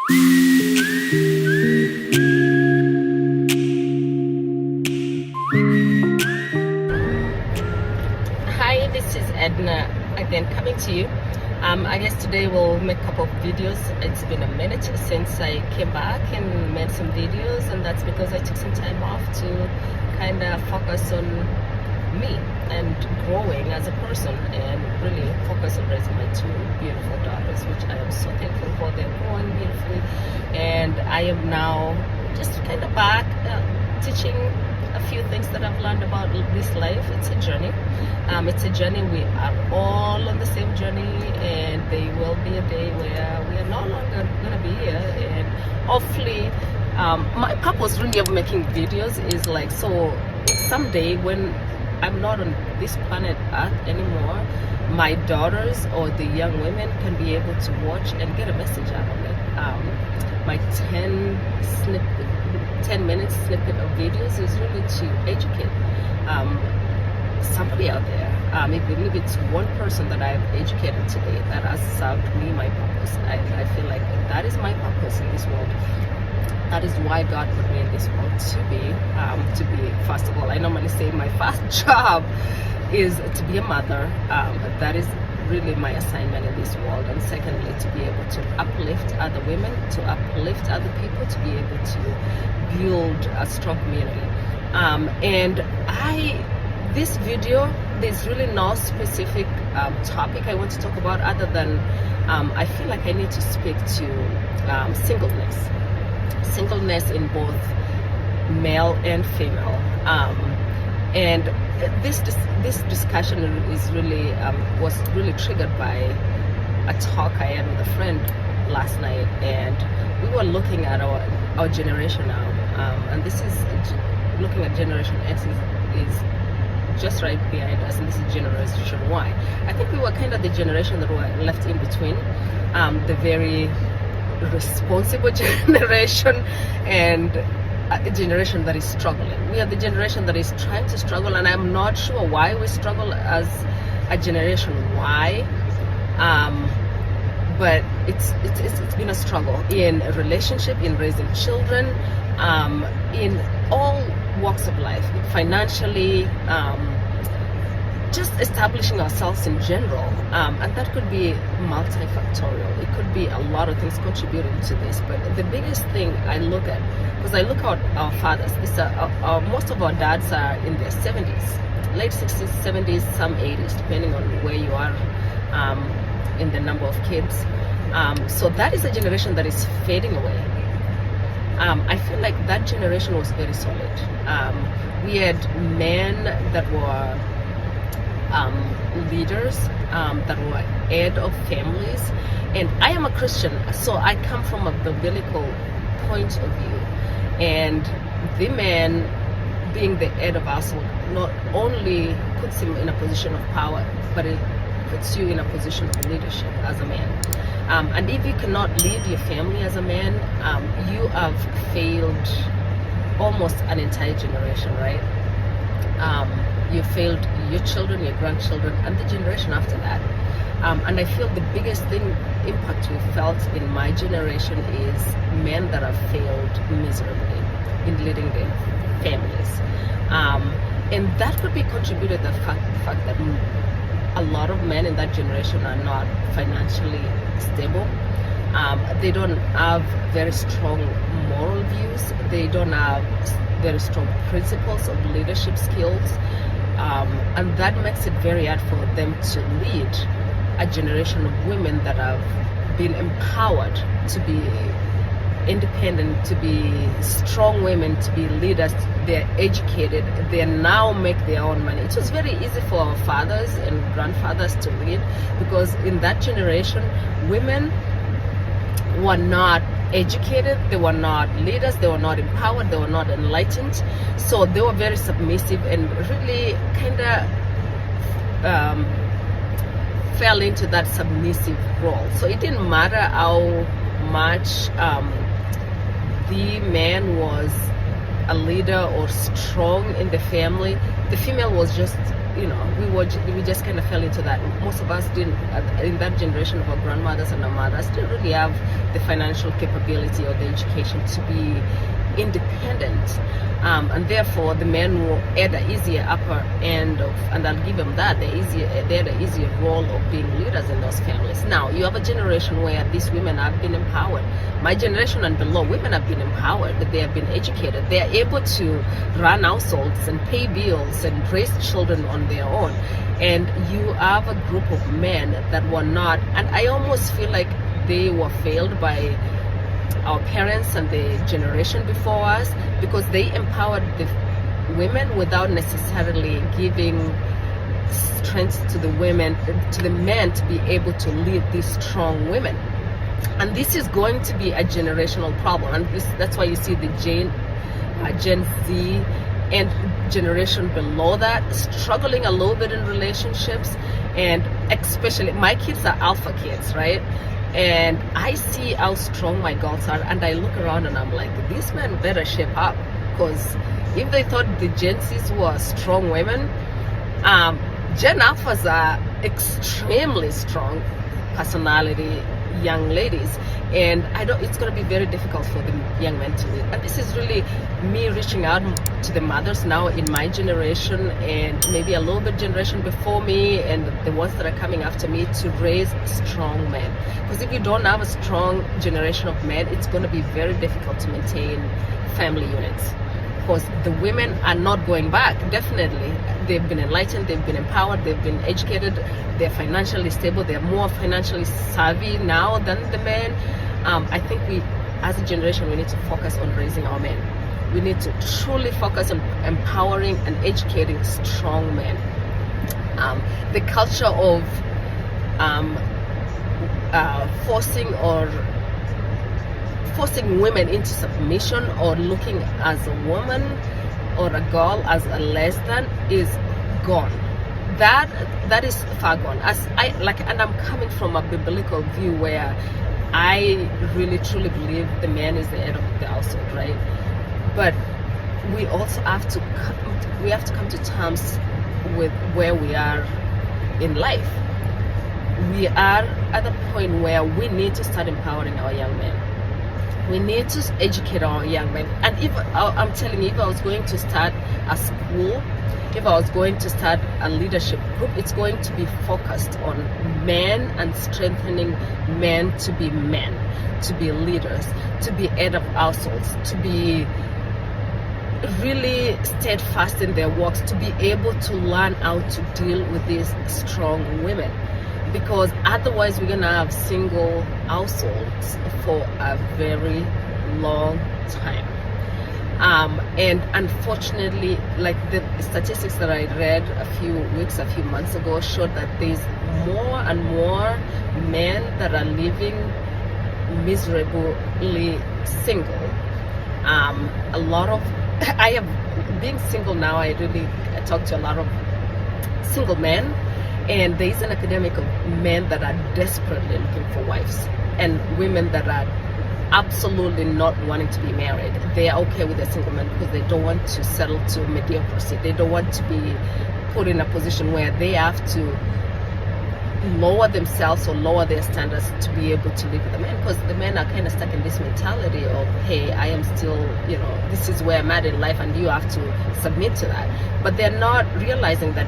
Hi, this is Edna again coming to you. I guess today we'll make a couple of videos. It's been a minute since I came back and made some videos, and that's because I took some time off to kind of focus on me and growing as a person, and really focus on raising my two beautiful daughters, which I am so thankful for. They're growing beautifully, and I am now just kind of back teaching a few things that I've learned about this life. It's a journey. It's a journey. We are all on the same journey, and there will be a day where we are no longer going to be here. And hopefully, my purpose really of making videos is like, so someday when I'm not on this planet Earth anymore, my daughters or the young women can be able to watch and get a message out of it. My 10-minute snippet of videos is really to educate somebody out there. Even if it's one person that I've educated today that has served me my purpose, I feel like that is my purpose in this world. That is why God put me in this world, to be, first of all, I normally say my first job is to be a mother. That is really my assignment in this world. And secondly, to be able to uplift other women, to uplift other people, to be able to build a strong community. This video, there's really no specific topic I want to talk about, other than I feel like I need to speak to singleness in both male and female. And this discussion is really was really triggered by a talk I had with a friend last night, and we were looking at our generation now, and this is looking at Generation X is just right behind us, and this is Generation Y. I think we were kind of the generation that were left in between, the very responsible generation and a generation that is struggling. We are the generation that is trying to struggle, and I'm not sure why we struggle as a Generation Y, but it's been a struggle in a relationship, in raising children, in all walks of life, financially, just establishing ourselves in general, and that could be multifactorial. It could be a lot of things contributing to this, but the biggest thing I look at, because I look at our fathers, most of our dads are in their 70s, late 60s, 70s, some 80s, depending on where you are in the number of kids. So that is a generation that is fading away. I feel like that generation was very solid. We had men that were leaders, that were head of families, and I am a Christian, so I come from a biblical point of view, and the man being the head of household not only puts him in a position of power, but it puts you in a position of leadership as a man. And if you cannot lead your family as a man, you have failed almost an entire generation, right? You failed your children, your grandchildren, and the generation after that. And I feel the biggest impact we felt in my generation is men that have failed miserably in leading their families. And that could be contributed to the fact that a lot of men in that generation are not financially stable. They don't have very strong moral views. They don't have very strong principles of leadership skills. And that makes it very hard for them to lead a generation of women that have been empowered to be independent, to be strong women, to be leaders. They're educated. They now make their own money. It was very easy for our fathers and grandfathers to lead, because in that generation, women were not educated, they were not leaders, they were not empowered, they were not enlightened, so they were very submissive and really kind of fell into that submissive role. So it didn't matter how much the man was a leader or strong in the family. The female was just, we just kind of fell into that. Most of us didn't, in that generation of our grandmothers and our mothers, didn't really have the financial capability or the education to be independent, and therefore the men were at the easier upper end of, and I'll give them that, they had the easier role of being leaders in those families. Now you have a generation where these women have been empowered. My generation and below, women have been empowered, they have been educated, they are able to run households and pay bills and raise children on their own. And you have a group of men that were not, and I almost feel like they were failed by our parents and the generation before us, because they empowered the women without necessarily giving strength to the women, to the men, to be able to lead these strong women. And this is going to be a generational problem, and that's why you see the Gen Z and generation below that struggling a little bit in relationships. And especially my kids are alpha kids, right? And I see how strong my girls are, and I look around and I'm like, these men better shape up, because if they thought the Gen Zs were strong women, Gen Alphas are extremely strong personality young ladies, and it's going to be very difficult for the young men to lead. And this is really me reaching out to the mothers now in my generation, and maybe a little bit generation before me, and the ones that are coming after me, to raise strong men. Because if you don't have a strong generation of men, it's going to be very difficult to maintain family units. Because the women are not going back. Definitely, they've been enlightened, they've been empowered, they've been educated, they're financially stable, they're more financially savvy now than the men. I think we, as a generation, we need to focus on raising our men. We need to truly focus on empowering and educating strong men. The culture of forcing women into submission, or looking as a woman or a girl as a less than, is gone. That is far gone. And I'm coming from a biblical view where I really truly believe the man is the head of the household, right? But we also have to come to terms with where we are in life. We are at a point where we need to start empowering our young men. We need to educate our young men. And I'm telling you, if I was going to start a school, if I was going to start a leadership group, it's going to be focused on men and strengthening men to be leaders, to be head of households, to be really steadfast in their works, to be able to learn how to deal with these strong women. Because otherwise we're going to have single households for a very long time. And unfortunately, like the statistics that I read a few months ago showed that there's more and more men that are living miserably single. A lot of, being single now, I talk to a lot of single men. And there is an epidemic of men that are desperately looking for wives, and women that are absolutely not wanting to be married. They are okay with a single man because they don't want to settle to mediocrity. They don't want to be put in a position where they have to lower themselves or lower their standards to be able to live with the men, because the men are kind of stuck in this mentality of, hey, I am still, this is where I'm at in life and you have to submit to that. But they're not realizing that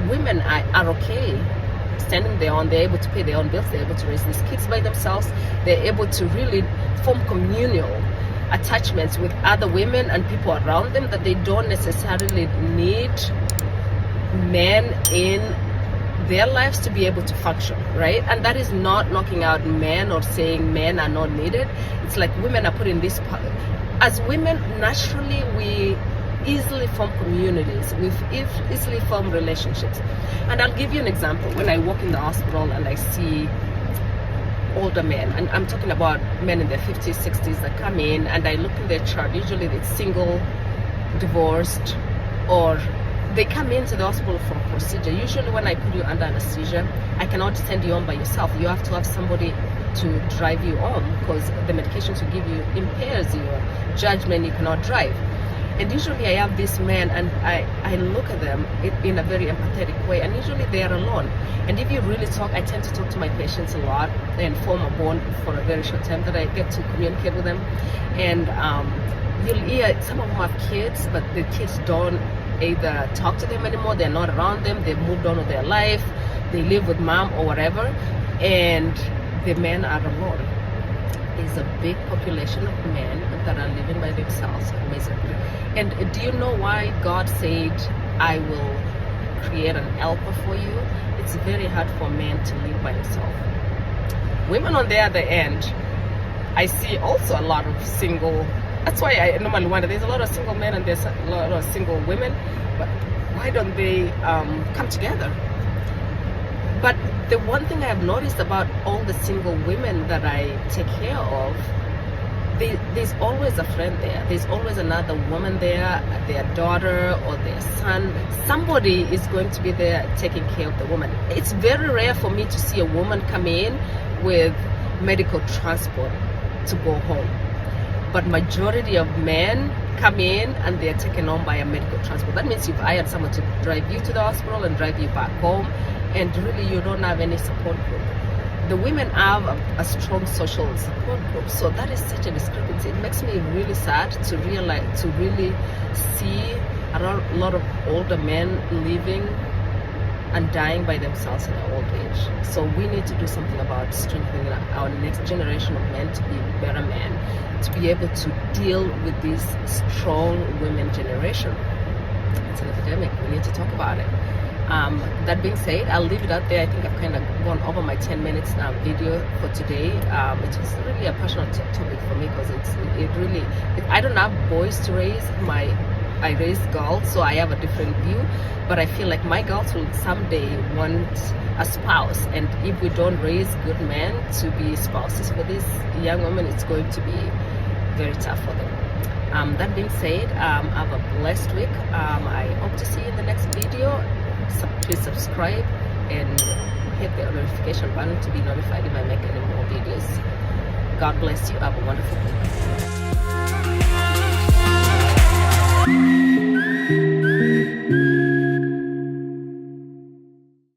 women are okay standing there on, they're able to pay their own bills, they're able to raise these kids by themselves, they're able to really form communal attachments with other women and people around them, that they don't necessarily need men in their lives to be able to function, right? And that is not knocking out men or saying men are not needed. It's like women are put in this part. As women, naturally, we easily form communities, we easily form relationships. And I'll give you an example. When I walk in the hospital and I see older men, and I'm talking about men in their 50s, 60s that come in, and I look in their chart, usually it's single, divorced, or they come into the hospital for a procedure. Usually when I put you under anesthesia, I cannot send you home by yourself. You have to have somebody to drive you home, because the medications we give you impairs your judgment, you cannot drive. And usually I have this man, and I look at them in a very empathetic way, and usually they are alone. And if you really talk, I tend to talk to my patients a lot and form a bond for a very short time that I get to communicate with them. And you'll hear some of them have kids, but the kids don't either talk to them anymore, they're not around them, they've moved on with their life, they live with mom or whatever, and the men are alone. There's a big population of men that are living by themselves, basically. And do you know why God said, I will create an helper for you? It's very hard for men to live by themselves. Women on the other end, I see also a lot of single. That's why I normally wonder, there's a lot of single men and there's a lot of single women, but why don't they come together? But the one thing I have noticed about all the single women that I take care of, there's always a friend there. There's always another woman there, their daughter or their son. Somebody is going to be there taking care of the woman. It's very rare for me to see a woman come in with medical transport to go home. But majority of men come in and they're taken home by a medical transport. That means you've hired someone to drive you to the hospital and drive you back home, and really you don't have any support group. The women have a strong social support group, so that is such a discrepancy. It makes me really sad to realize, to really see a lot of older men living and dying by themselves in their old age. So we need to do something about strengthening our next generation of men to be better men, to be able to deal with this strong women generation. It's an epidemic. We need to talk about it. That being said, I'll leave it out there. I think I've kind of gone over my 10 minutes video for today. It was really a passionate topic for me because I don't have boys to raise. I raise girls, so I have a different view, but I feel like my girls will someday want a spouse, and if we don't raise good men to be spouses for these young women, it's going to be very tough for them. That being said, have a blessed week. I hope to see you in the next video. Please subscribe and hit the notification button to be notified if I make any more videos. God bless you. Have a wonderful week.